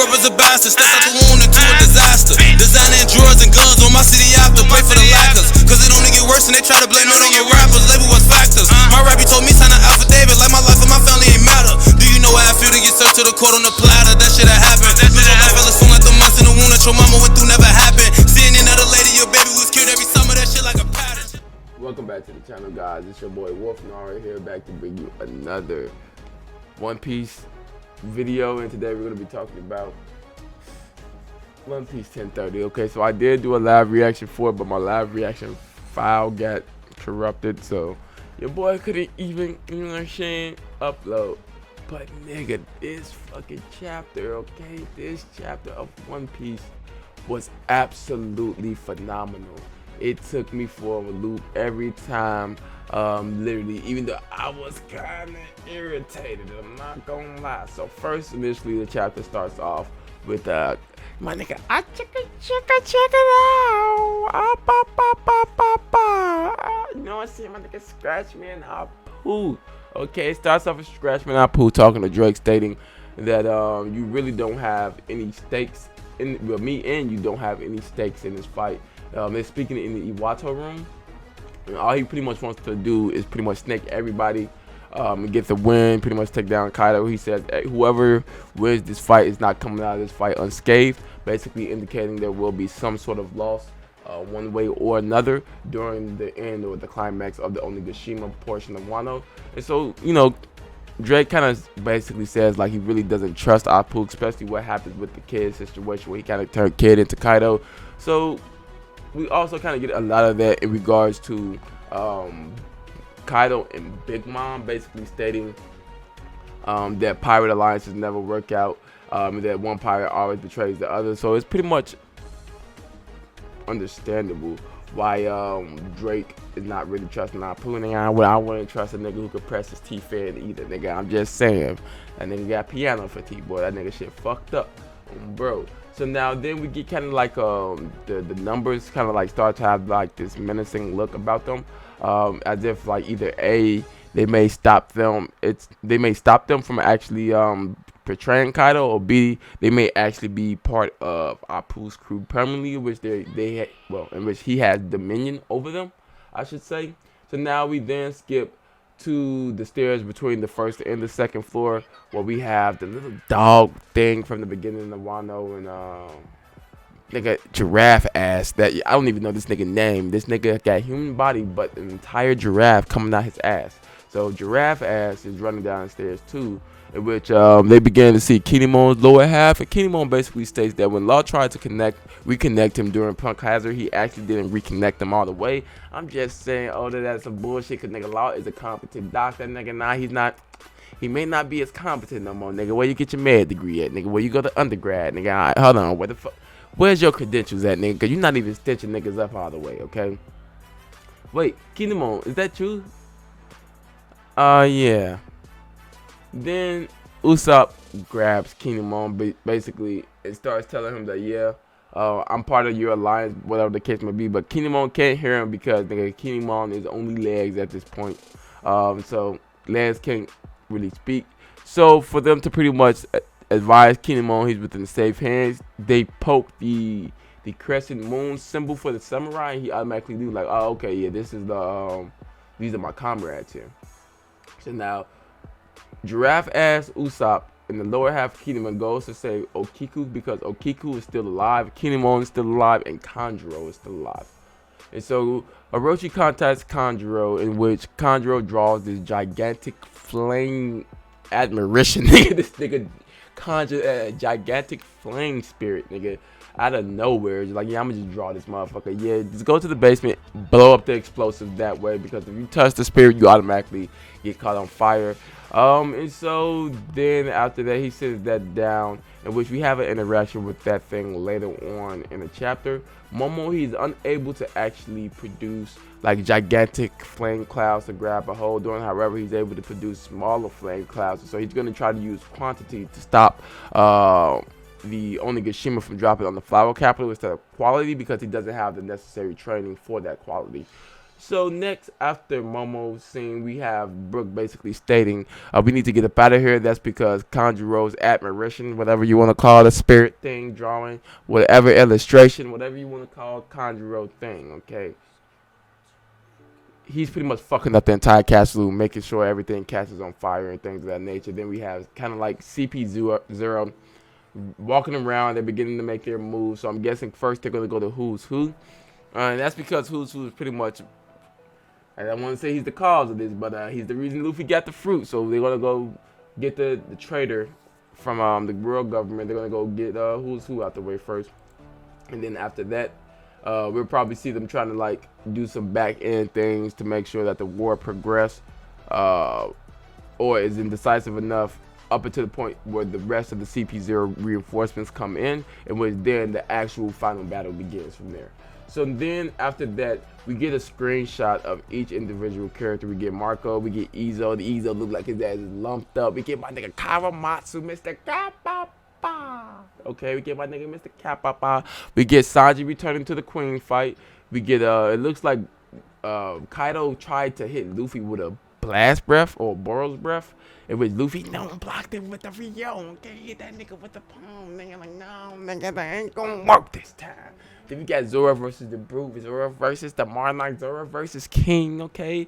up as a bastard, stepped out the wound into a disaster. Designing drugs and guns on my city after, pray for the lackers. Cause it only get worse and they try to blame it on the rappers. Label was factors. My rappy told me sign an affidavit, like my life and my family ain't matter. Do you know how I feel to get served to the court on the platter? That shit had happened. Lose your life, fell soon like the months in the wound that your mama went through never happened. Seeing another lady, your baby was killed every summer, that shit like a pattern. Welcome back to the channel, guys. It's your boy Wolf Nara here, back to bring you another One Piece video, and today we're going to be talking about One Piece 1030. Okay, so I did do a live reaction for it, but my live reaction file got corrupted, so your boy couldn't even, you know what I'm saying, upload. But nigga, this fucking chapter, okay, this chapter of One Piece was absolutely phenomenal. It took me for a loop every time, literally, even though I was kind of irritated, I'm not gonna lie. So first, initially, the chapter starts off with my nigga, check it out, you know what I'm saying, my nigga Scratchman Apoo. Okay, it starts off with Scratchman Apoo talking to Drake, stating that you really don't have any stakes in, well, me and you don't have any stakes in this fight. They're speaking in the Iwato room, and all he pretty much wants to do is pretty much snake everybody and get the win, pretty much take down Kaido. He said whoever wins this fight is not coming out of this fight unscathed, basically indicating there will be some sort of loss one way or another during the end or the climax of the Onigashima portion of Wano. And so, you know, Drake kind of basically says like he really doesn't trust Apoo, especially what happens with the kid situation where he kind of turned kid into Kaido. So we also kind of get a lot of that in regards to Kaido and Big Mom basically stating that pirate alliances never work out, that one pirate always betrays the other. So it's pretty much understandable why Drake is not really trusting Apoo. Nigga, I wouldn't trust a nigga who could press his teeth in either, nigga. I'm just saying. That nigga got piano for teeth, boy. That nigga shit fucked up, bro. So now then we get kind of like the numbers kind of like start to have like this menacing look about them, as if like either A, they may stop them from actually portraying Kaido, or B, they may actually be part of Apoo's crew permanently, which in which he has dominion over them, I should say. So now we then skip to the stairs between the first and the second floor, where we have the little dog thing from the beginning of Wano, and nigga giraffe ass that I don't even know this nigga name. This nigga got human body but an entire giraffe coming out his ass. So giraffe ass is running down the stairs too, in which they began to see Kinemon's lower half, and Kinemon basically states that when Law tried to reconnect him during Punk Hazard, he actually didn't reconnect him all the way. I'm just saying, oh, that's some bullshit, cause nigga Law is a competent doctor, nigga. Nah, he's not. He may not be as competent no more, nigga. Where you get your med degree at, nigga? Where you go to undergrad, nigga? All right, hold on, where the fuck? Where's your credentials at, nigga? Cause you're not even stitching niggas up all the way, okay? Wait, Kinemon, is that you? Yeah. Then Usopp grabs Kinemon basically and starts telling him that, yeah, I'm part of your alliance, whatever the case may be. But Kinemon can't hear him because nigga, Kinemon is only legs at this point. So legs can't really speak. So for them to pretty much advise Kinemon he's within safe hands, they poke the crescent moon symbol for the samurai, and he automatically do like, oh, okay, yeah, this is the these are my comrades here. So now giraffe ass Usopp in the lower half of Kinemon goes to save Okiku, because Okiku is still alive, Kinemon is still alive, and Kanjuro is still alive. And so Orochi contacts Kanjuro, in which Kanjuro draws this gigantic flame admiration. Nigga, this nigga conjure a gigantic flame spirit, nigga, out of nowhere. Just like, yeah, I'm gonna just draw this motherfucker. Yeah, just go to the basement, blow up the explosives that way, because if you touch the spirit, you automatically get caught on fire. And so then after that, he sends that down, in which we have an interaction with that thing later on in the chapter. Momo, he's unable to actually produce like gigantic flame clouds to grab a hold on. However, he's able to produce smaller flame clouds. So he's going to try to use quantity to stop the Onigashima from dropping on the flower capital instead of quality, because he doesn't have the necessary training for that quality. So next, after Momo's scene, we have Brook basically stating, we need to get up out of here. That's because Kanjuro's admiration, whatever you want to call it, spirit thing, drawing, whatever illustration, whatever you want to call Kanjuro thing, okay? He's pretty much fucking up the entire castle, making sure everything catches on fire and things of that nature. Then we have kind of like CP0 walking around. They're beginning to make their moves. So I'm guessing first they're going to go to Who's Who. And that's because Who's Who is pretty much, I don't want to say he's the cause of this, but he's the reason Luffy got the fruit. So they're going to go get the trader from the world government. They're going to go get Who's Who out the way first. And then after that, we'll probably see them trying to like do some back end things to make sure that the war progress or is indecisive enough up until the point where the rest of the CP0 reinforcements come in, and which then the actual final battle begins from there. So then after that, we get a screenshot of each individual character. We get Marco, we get Izo. The Izo look like his ass is lumped up. We get my nigga Kawamatsu, Mr. Kappa. Okay, we get my nigga Mr. Kappa. We get Sanji returning to the Queen fight. We get it looks like Kaido tried to hit Luffy with a blast breath or Boros breath, in which Luffy blocked him with the Rio. Okay, hit that nigga with the palm. Nigga like, no, nigga, that ain't gonna work this time. Then we got Zoro versus the Brute, Zoro versus the Monarch, Zoro versus King. Okay,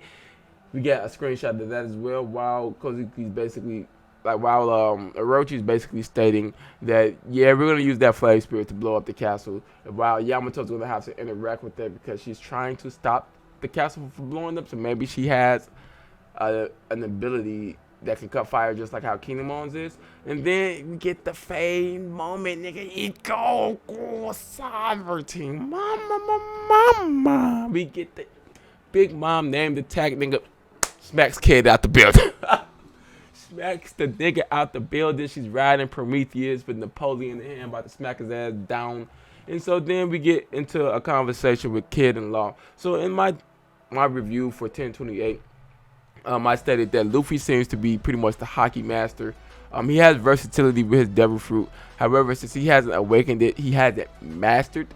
we got a screenshot of that as well. While Kozuki's basically while Orochi's basically stating that, yeah, we're going to use that flag spirit to blow up the castle, while Yamato's going to have to interact with that because she's trying to stop the castle from blowing up. So maybe she has an ability that can cut fire just like how Kinemon's is. And then we get the fame moment, nigga. Iko sovereignty. Mama. We get the Big Mom named attack, nigga. Smacks Kid out the building. Smacks the nigga out the building. She's riding Prometheus with Napoleon in hand, about to smack his ass down. And so then we get into a conversation with Kid and Law. So in my review for 1028, I stated that Luffy seems to be pretty much the hockey master. He has versatility with his Devil Fruit. However, since he hasn't awakened it, he hasn't mastered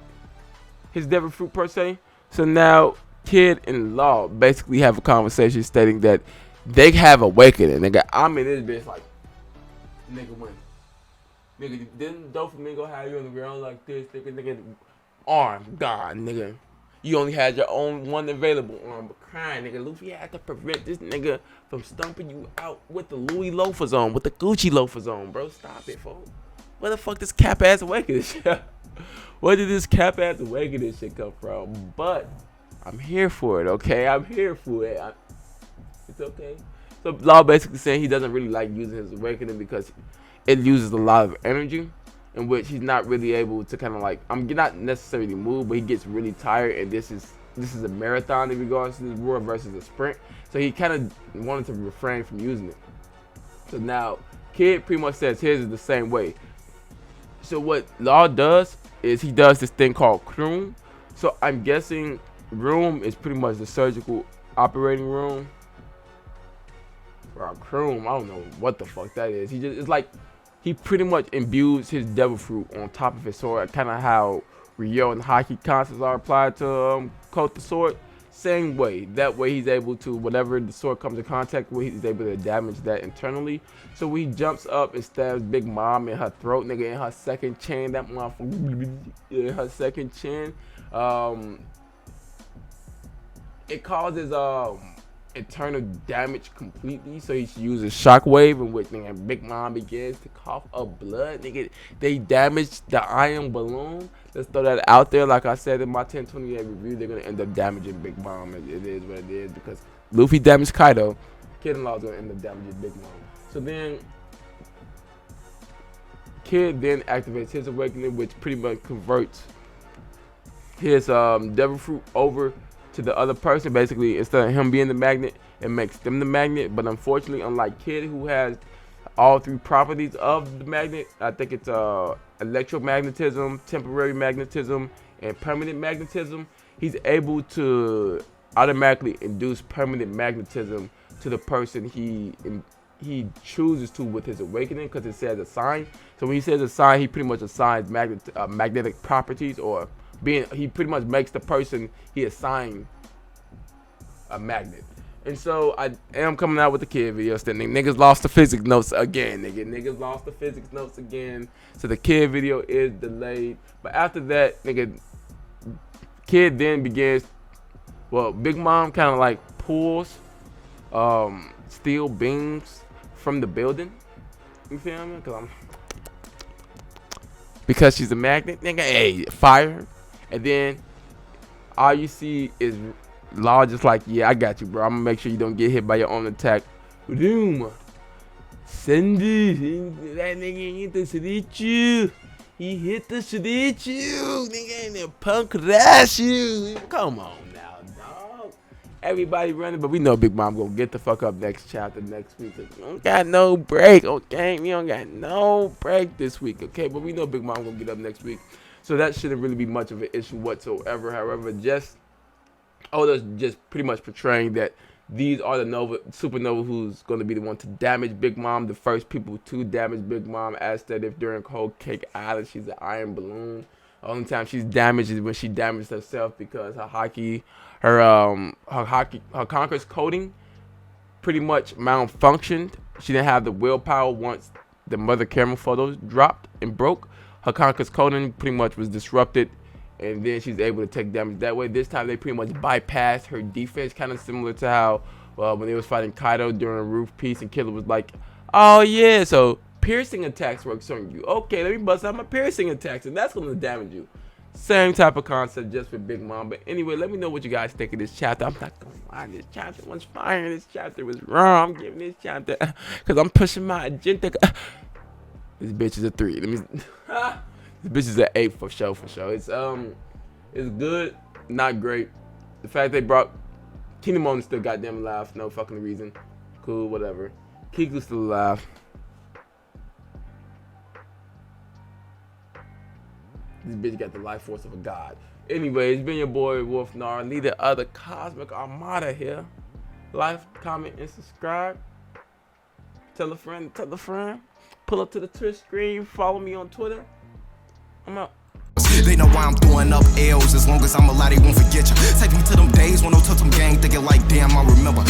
his Devil Fruit per se. So now Kid and Law basically have a conversation stating that they have awakened it. Nigga, I'm in this bitch like, nigga, when? Nigga, didn't Doflamingo have you on the ground like this? Nigga, arm gone, nigga. You only had your own one available arm, but crying, nigga. Luffy had to prevent this nigga from stumping you out with the Louis loafers on, with the Gucci loafers on, bro. Stop it, folks. Where the fuck this cap ass awakening shit? Where did this cap ass awakening shit come from? But I'm here for it, okay? I'm here for it. It's okay. So Law basically saying he doesn't really like using his awakening because it uses a lot of energy, in which he's not really able to kind of like, not necessarily move, but he gets really tired, and this is a marathon in regards to this war versus a sprint. So he kind of wanted to refrain from using it. So now Kid pretty much says his is the same way. So what Law does is he does this thing called Kroom. So I'm guessing room is pretty much the surgical operating room. Or Kroom, I don't know what the fuck that is. It's like he pretty much imbues his Devil Fruit on top of his sword, kind of how Ryo and Haki concepts are applied to coat the sword. Same way. That way he's able to, whatever the sword comes in contact with, he's able to damage that internally. So when he jumps up and stabs Big Mom in her throat, nigga, in her second chin, that motherfucker, in her second chin, it causes internal damage completely. So he uses Shockwave, in which nigga, Big Mom begins to cough up blood. Nigga, they damaged the iron balloon. Let's throw that out there. Like I said in my 1028 review, they're gonna end up damaging Big Mom. It is what it is, because Luffy damaged Kaido. Kid and Law's gonna end up damaging Big Mom. So then Kid then activates his awakening, which pretty much converts his Devil Fruit over to the other person. Basically, instead of him being the magnet, it makes them the magnet. But unfortunately, unlike Kid, who has all three properties of the magnet, I think it's electromagnetism, temporary magnetism, and permanent magnetism, he's able to automatically induce permanent magnetism to the person he chooses to with his awakening, because it says assign. So when he says assign, he pretty much assigns magnetic properties, or he pretty much makes the person he assigned a magnet. And so I am coming out with the kid video. So niggas lost the physics notes again. Niggas lost the physics notes again. So the kid video is delayed. But after that, nigga, kid then begins. Well, Big Mom kind of like pulls steel beams from the building. You feel me? Because she's a magnet, nigga. Hey, fire. And then all you see is Law just like, yeah, I got you, bro. I'm gonna make sure you don't get hit by your own attack. Boom. Send it. That nigga hit the Shirichu. He hit the Shirichu. Nigga ain't there punk crash you. Come on now, dog. Everybody running, but we know Big Mom gonna get the fuck up next chapter next week. We don't got no break, okay? We don't got no break this week, okay? But we know Big Mom gonna get up next week. So that shouldn't really be much of an issue whatsoever. However, Oda's just pretty much portraying that these are the supernova who's going to be the one to damage Big Mom, the first people to damage Big Mom, as stated during Whole Cake Island. She's an iron balloon. The only time she's damaged is when she damaged herself because her conqueror's coding pretty much malfunctioned. She didn't have the willpower once the mother camera photos dropped and broke. Her conqueror's coding pretty much was disrupted, and then she's able to take damage that way. This time they pretty much bypassed her defense, kind of similar to how when they was fighting Kaido during Roof Piece, and Killer was like, oh yeah, so piercing attacks works on you. Okay, let me bust out my piercing attacks, and that's going to damage you. Same type of concept, just for Big Mom. But anyway, let me know what you guys think of this chapter. I'm not going to lie, this chapter was fire, this chapter was wrong. I'm giving this chapter, because I'm pushing my agenda. This bitch is a 3. Let me... This bitch is an 8 for sure, It's good, not great. The fact they brought Kinemon is still goddamn alive for no fucking reason. Cool, whatever. Kiku's still alive. This bitch got the life force of a god. Anyway, it's been your boy Wolf Nara, leader of the Cosmic Armada here. Like, comment, and subscribe. Tell a friend, Pull up to the Twitch screen, follow me on Twitter. I'm out. They know why I'm throwing up L's. As long as I'm alive, they won't forget you. Take me to them days when I took some gang, thinking like, damn, I remember.